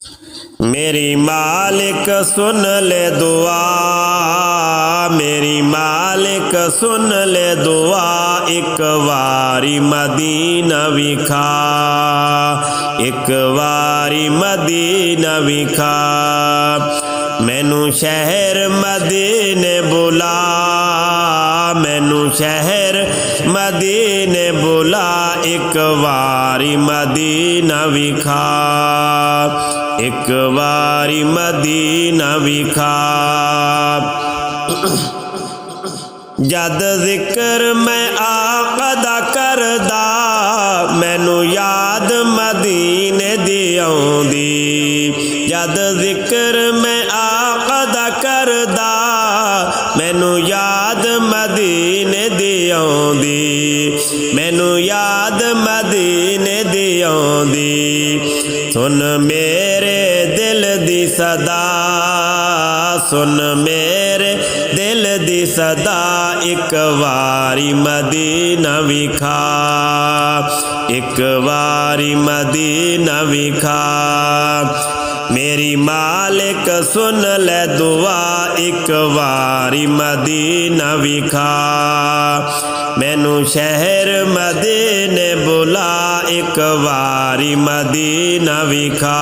मेरी मालिक सुन ले दुआ, मेरी मालिक सुन ले दुआ, एक वारी मदीना विखा, एक वारी मदीना विखा। मैनू शहर मदीने बुला, मैनू शहर मदीने बुला, एक वारी मदीना विखा, एक वारी मदीना विखा। जद जिक्र मैं आका दा करदा, मैनू याद मदीने दी आउंदी। जद जिक्र मैं आका दा करदा, मैनू याद मदीने दी आउंदी, मैनू याद मदीने दी आउंदी। सुन मेरे दिल दी सदा, सुन मेरे दिल दी सदा, एक वारी मदीना विखा, एक वारी मदीना विखा। मेरी मालिक सुन ले दुआ, एक वारी मदीना विखा। मैनू शहर मदीने बुला, एक वारी मदीना विखा।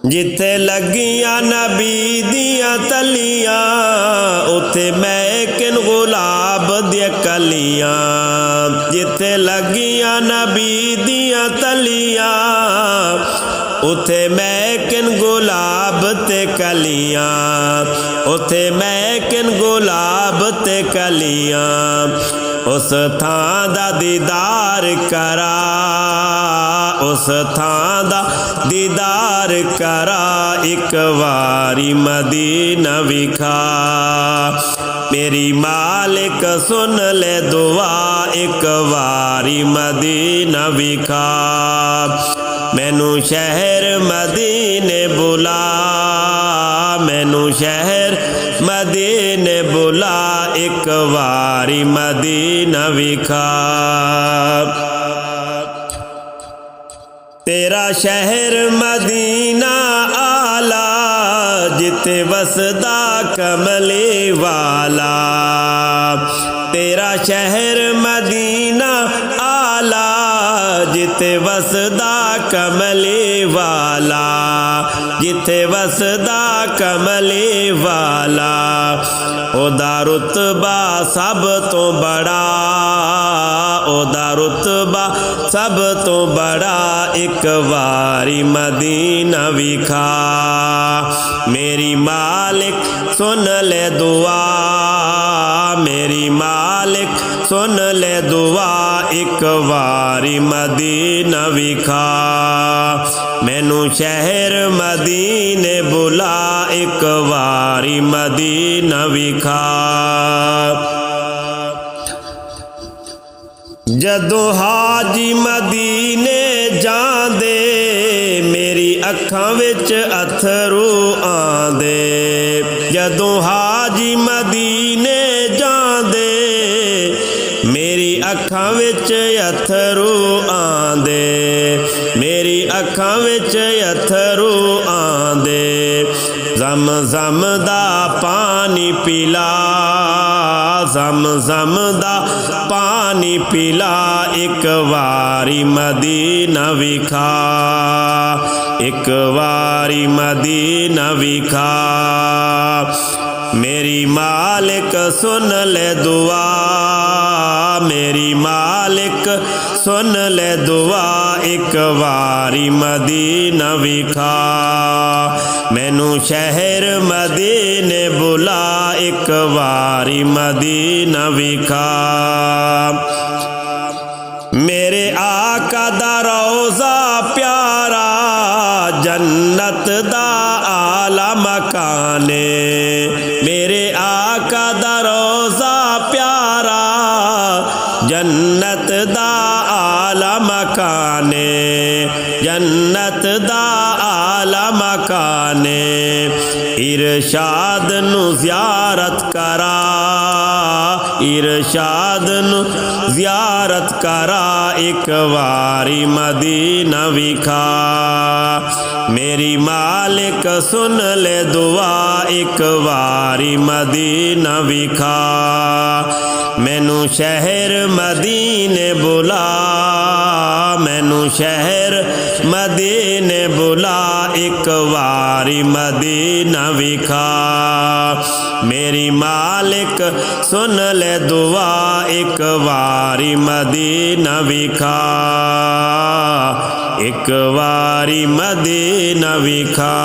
जिथे लगियां नबी दियां तलियां, उथे महकन गुलाब दियां कलियां। जिथे लगियां नबी दियां तलियां, उथे महकन गुलाब ते कलियां, उथे महकन गुलाब ते कलियां। उस थां दा दीदार करा, उस थां दा दीदार करा, एक वारी मदीना विखा। मेरी मालिक सुन ले दुआ, एक वारी मदीना विखा। मैनू शहर मदीने बुला, मैनू शहर मदीने बुला, एक वारी मदीना विखा। तेरा शहर मदीना आला, जिते वसदा कमले वाला। तेरा शहर मदीना आला, जिते वसदा कमले वाला, जिथे वसदा कमले वाला। ओदा रुतबा सब तो बड़ा, ओदा रुतबा सब तो बड़ा, एक वारी मदीना विखा। मेरी मालिक सुन ले दुआ, मेरी मालिक सुन ले दुआ, एक वारी मदीना विखा। मैनू शहर मदीने बुला, एक वारी मदीना विखा। जदों हाजी मदीने जांदे, मेरी अखां विच अथरू आंदे। जदों हाजी मदीने जांदे, मेरी अखां विच अथरू आंदे, मेरी अखां विच अथरू आंदे। जम जम दा पानी पिला, जम जम दा पानी पिला, एक वारी मदीना विखा, एक वारी मदीना विखा। मेरी मालिक सुन ले दुआ, मेरी मालिक सुन ले दुआ, एक वारी मदीना विखा। मैनू शहर मदीने बुला, एक वारी मदीना विखा। मेरे आका दा रोज़ा प्यारा, जन्नत दा आला मकाने। मेरे आका दा रोज़ा प्यारा, जन्नत दा आला मकाने। मकाने जन्नत दा आला मकाने इरशाद नु ज़ियारत करा इरशाद नु ज़ियारत करा एक वारी मदीना विखा मेरी मालिक सुन ले दुआ एक वारी मदीना विखा मैनू शहर मदीने बुला मैनू शहर मदीने बुला एक वारी मदीना विखा मेरी मालिक सुन ले दुआ एक वारी मदीना विखा एक वारी मदीना विखा।